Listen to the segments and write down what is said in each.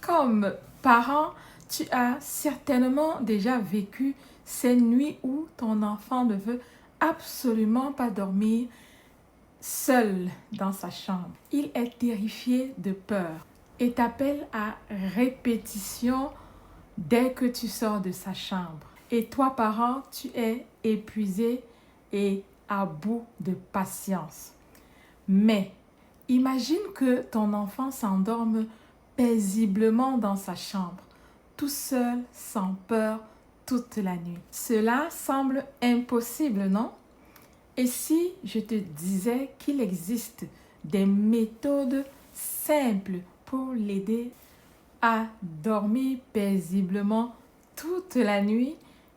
Comme parent, tu as certainement déjà vécu ces nuits où ton enfant ne veut absolument pas dormir seul dans sa chambre. Il est terrifié de peur et t'appelle à répétition dès que tu sors de sa chambre. Et toi, parent, tu es épuisé et à bout de patience. Mais imagine que ton enfant s'endorme paisiblement dans sa chambre, tout seul, sans peur, toute la nuit. Cela semble impossible, non? Et si je te disais qu'il existe des méthodes simples pour l'aider à dormir paisiblement toute la nuit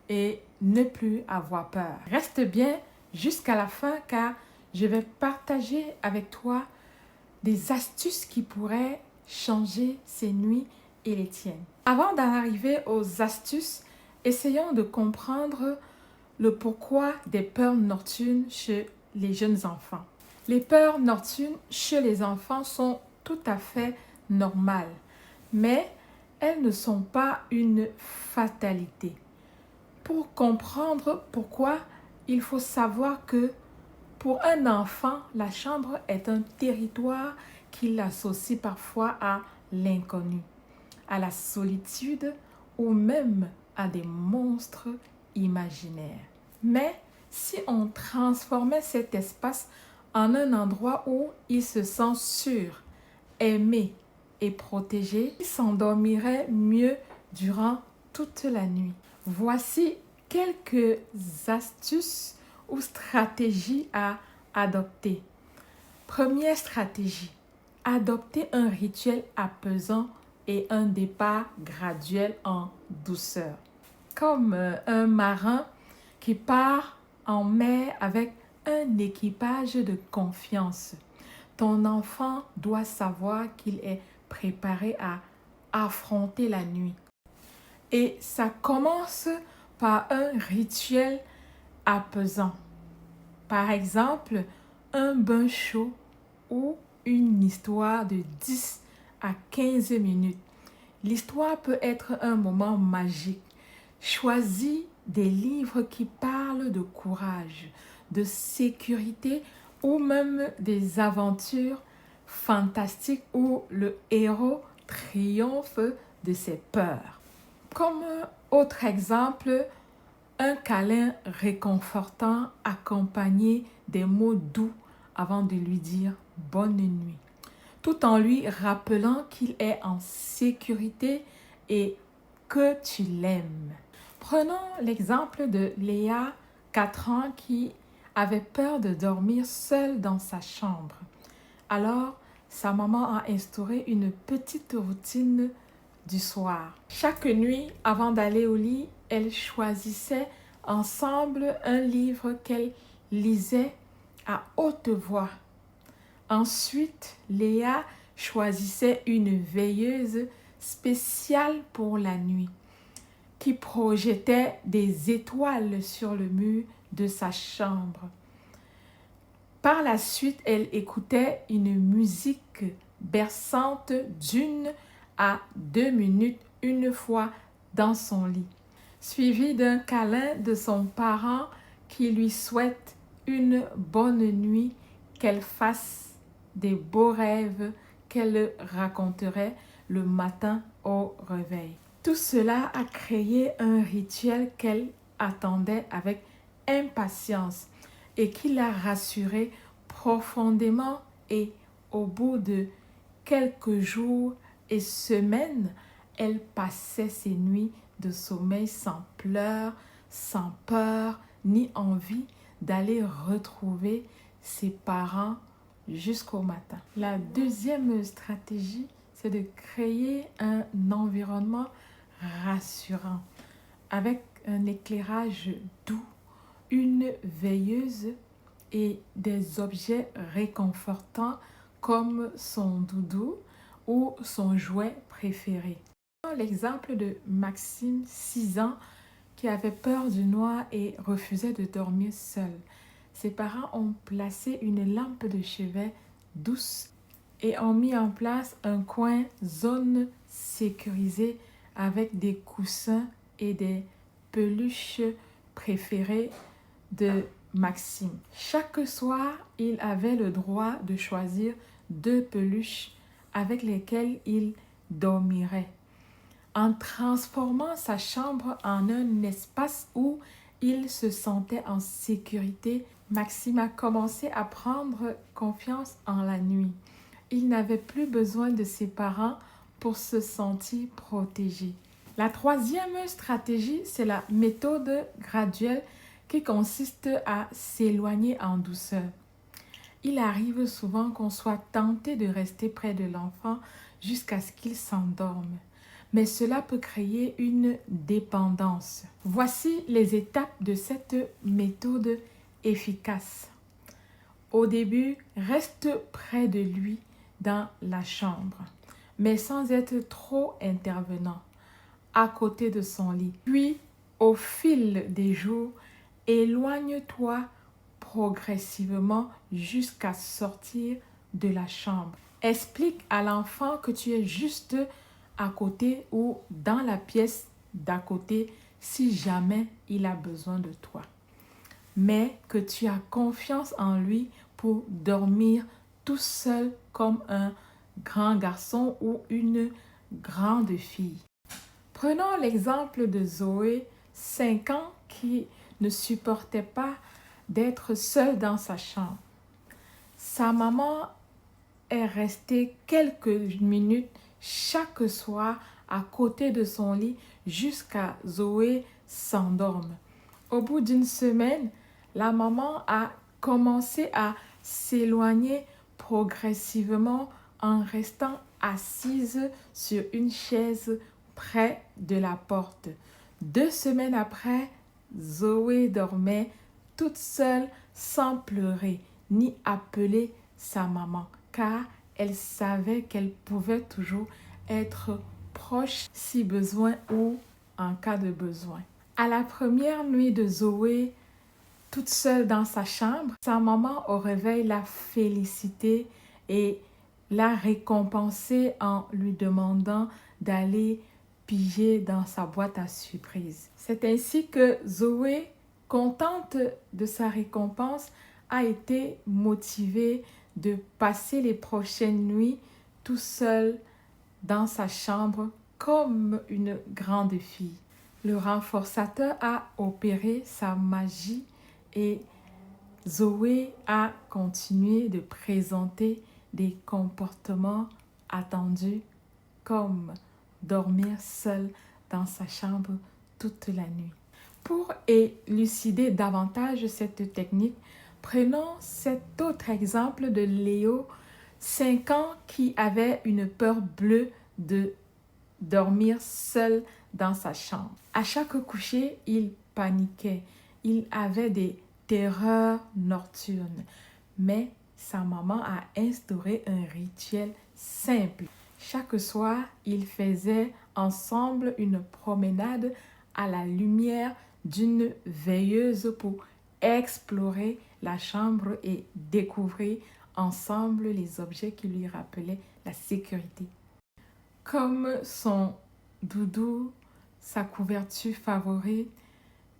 et ne plus avoir peur? Reste bien jusqu'à la fin car je vais partager avec toi des astuces qui pourraient changer ces nuits et les tiennes. Avant d'en arriver aux astuces, essayons de comprendre le pourquoi des peurs nocturnes chez les jeunes enfants. Les peurs nocturnes chez les enfants sont tout à fait normales, mais elles ne sont pas une fatalité. Pour comprendre pourquoi, il faut savoir que pour un enfant, la chambre est un territoire qui l'associe parfois à l'inconnu, à la solitude ou même à des monstres imaginaires. Mais si on transformait cet espace en un endroit où il se sent sûr, aimé et protégé, il s'endormirait mieux durant toute la nuit. Voici quelques astuces ou stratégies à adopter. Première stratégie, adopter un rituel apaisant et un départ graduel en douceur. Comme un marin qui part en mer avec un équipage de confiance. Ton enfant doit savoir qu'il est préparé à affronter la nuit. Et ça commence par un rituel apaisant. Par exemple, un bain chaud ou une histoire de 10 à 15 minutes. L'histoire peut être un moment magique. Choisis des livres qui parlent de courage, de sécurité ou même des aventures fantastiques où le héros triomphe de ses peurs. Comme autre exemple, un câlin réconfortant accompagné des mots doux avant de lui dire bonne nuit, tout en lui rappelant qu'il est en sécurité et que tu l'aimes. Prenons l'exemple de Léa, 4 ans, qui avait peur de dormir seule dans sa chambre. Alors, sa maman a instauré une petite routine du soir. Chaque nuit, avant d'aller au lit, elles choisissaient ensemble un livre qu'elles lisaient à haute voix. Ensuite, Léa choisissait une veilleuse spéciale pour la nuit qui projetait des étoiles sur le mur de sa chambre. Par la suite, elle écoutait une musique berçante d'1 à 2 minutes une fois dans son lit, suivie d'un câlin de son parent qui lui souhaite une bonne nuit, qu'elle fasse des beaux rêves qu'elle raconterait le matin au réveil. Tout cela a créé un rituel qu'elle attendait avec impatience et qui l'a rassurée profondément, et au bout de quelques jours et semaines, elle passait ses nuits de sommeil sans pleurs, sans peur, ni envie d'aller retrouver ses parents jusqu'au matin. La deuxième stratégie, c'est de créer un environnement rassurant avec un éclairage doux, une veilleuse et des objets réconfortants comme son doudou ou son jouet préféré. L'exemple de Maxime, 6 ans, qui avait peur du noir et refusait de dormir seul. Ses parents ont placé une lampe de chevet douce et ont mis en place un coin zone sécurisée avec des coussins et des peluches préférées de Maxime. Chaque soir, il avait le droit de choisir 2 peluches avec lesquelles il dormirait, en transformant sa chambre en un espace où il se sentait en sécurité. Maxime a commencé à prendre confiance en la nuit. Il n'avait plus besoin de ses parents pour se sentir protégé. La troisième stratégie, c'est la méthode graduelle qui consiste à s'éloigner en douceur. Il arrive souvent qu'on soit tenté de rester près de l'enfant jusqu'à ce qu'il s'endorme, mais cela peut créer une dépendance. Voici les étapes de cette méthode efficace. Au début, reste près de lui dans la chambre, mais sans être trop intervenant, à côté de son lit. Puis, au fil des jours, éloigne-toi progressivement jusqu'à sortir de la chambre. Explique à l'enfant que tu es juste à côté ou dans la pièce d'à côté si jamais il a besoin de toi, mais que tu as confiance en lui pour dormir tout seul comme un grand garçon ou une grande fille. Prenons l'exemple de Zoé, 5 ans, qui ne supportait pas d'être seule dans sa chambre. Sa maman est restée quelques minutes chaque soir à côté de son lit jusqu'à Zoé s'endorme. Au bout d'une semaine, la maman a commencé à s'éloigner progressivement en restant assise sur une chaise près de la porte. 2 semaines après, Zoé dormait toute seule sans pleurer ni appeler sa maman, car elle savait qu'elle pouvait toujours être proche si besoin ou en cas de besoin. À la première nuit de Zoé, toute seule dans sa chambre, sa maman au réveil l'a félicitée et l'a récompensée en lui demandant d'aller piger dans sa boîte à surprise. C'est ainsi que Zoé, contente de sa récompense, a été motivée de passer les prochaines nuits tout seule dans sa chambre comme une grande fille. Le renforçateur a opéré sa magie et Zoé a continué de présenter des comportements attendus comme dormir seule dans sa chambre toute la nuit. Pour élucider davantage cette technique, prenons cet autre exemple de Léo, 5 ans, qui avait une peur bleue de dormir seul dans sa chambre. À chaque coucher, il paniquait. Il avait des terreurs nocturnes. Mais sa maman a instauré un rituel simple. Chaque soir, ils faisaient ensemble une promenade à la lumière d'une veilleuse pour explorer la chambre et découvrir ensemble les objets qui lui rappelaient la sécurité, comme son doudou, sa couverture favorite,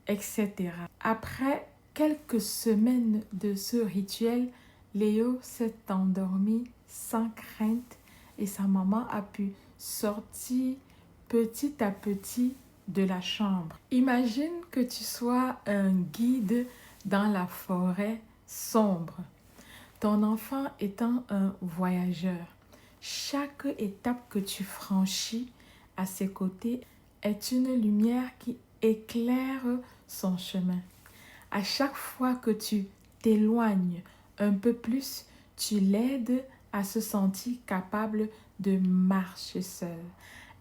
etc. Après quelques semaines de ce rituel, Léo s'est endormi sans crainte et sa maman a pu sortir petit à petit de la chambre. Imagine que tu sois un guide dans la forêt sombre, ton enfant étant un voyageur. Chaque étape que tu franchis à ses côtés est une lumière qui éclaire son chemin. À chaque fois que tu t'éloignes un peu plus, tu l'aides à se sentir capable de marcher seul.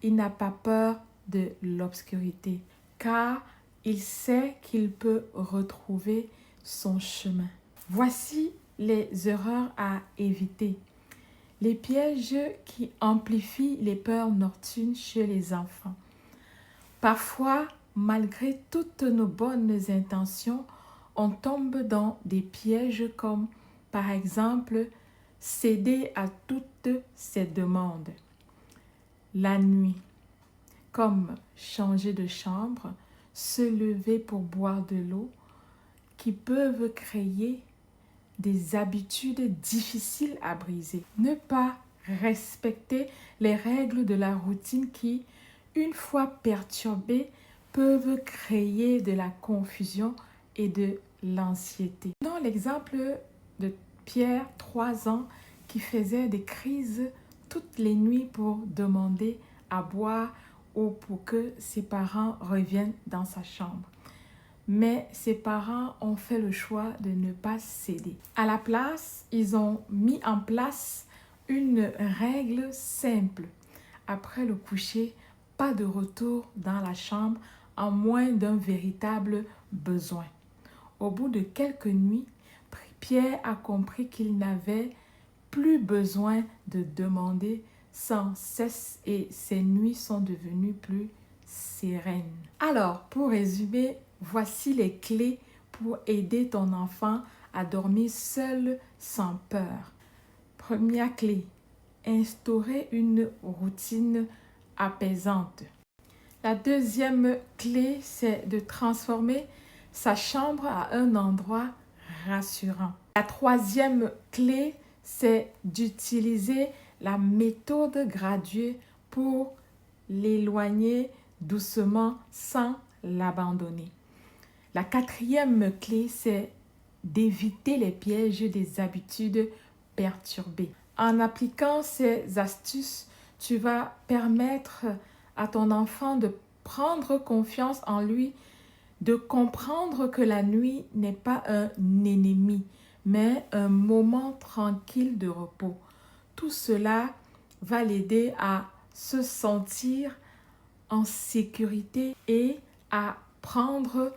Il n'a pas peur de l'obscurité, car il sait qu'il peut retrouver son chemin. Voici les erreurs à éviter. Les pièges qui amplifient les peurs nocturnes chez les enfants. Parfois, malgré toutes nos bonnes intentions, on tombe dans des pièges comme, par exemple, céder à toute toutes ces demandes. La nuit, comme changer de chambre, se lever pour boire de l'eau, qui peuvent créer des habitudes difficiles à briser. Ne pas respecter les règles de la routine qui, une fois perturbées, peuvent créer de la confusion et de l'anxiété. Dans l'exemple de Pierre, 3 ans, qui faisait des crises toutes les nuits pour demander à boire ou pour que ses parents reviennent dans sa chambre. Mais ses parents ont fait le choix de ne pas céder. À la place, ils ont mis en place une règle simple. Après le coucher, pas de retour dans la chambre à moins d'un véritable besoin. Au bout de quelques nuits, Pierre a compris qu'il n'avait plus besoin de demander sans cesse et ses nuits sont devenues plus sereines. Alors, pour résumer, voici les clés pour aider ton enfant à dormir seul sans peur. Première clé, instaurer une routine apaisante. La deuxième clé, c'est de transformer sa chambre à un endroit rassurant. La troisième clé, c'est d'utiliser la méthode graduée pour l'éloigner doucement sans l'abandonner. La quatrième clé, c'est d'éviter les pièges des habitudes perturbées. En appliquant ces astuces, tu vas permettre à ton enfant de prendre confiance en lui, de comprendre que la nuit n'est pas un ennemi, mais un moment tranquille de repos. Tout cela va l'aider à se sentir en sécurité et à prendre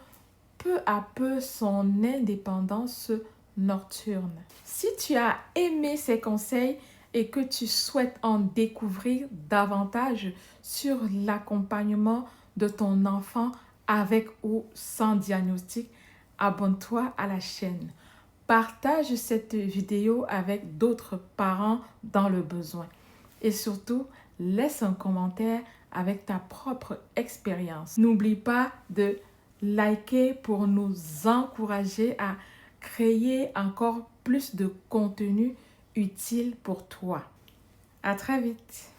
peu à peu son indépendance nocturne. Si tu as aimé ces conseils et que tu souhaites en découvrir davantage sur l'accompagnement de ton enfant avec ou sans diagnostic, abonne-toi à la chaîne. Partage cette vidéo avec d'autres parents dans le besoin. Et surtout, laisse un commentaire avec ta propre expérience. N'oublie pas de liker pour nous encourager à créer encore plus de contenu utile pour toi. À très vite.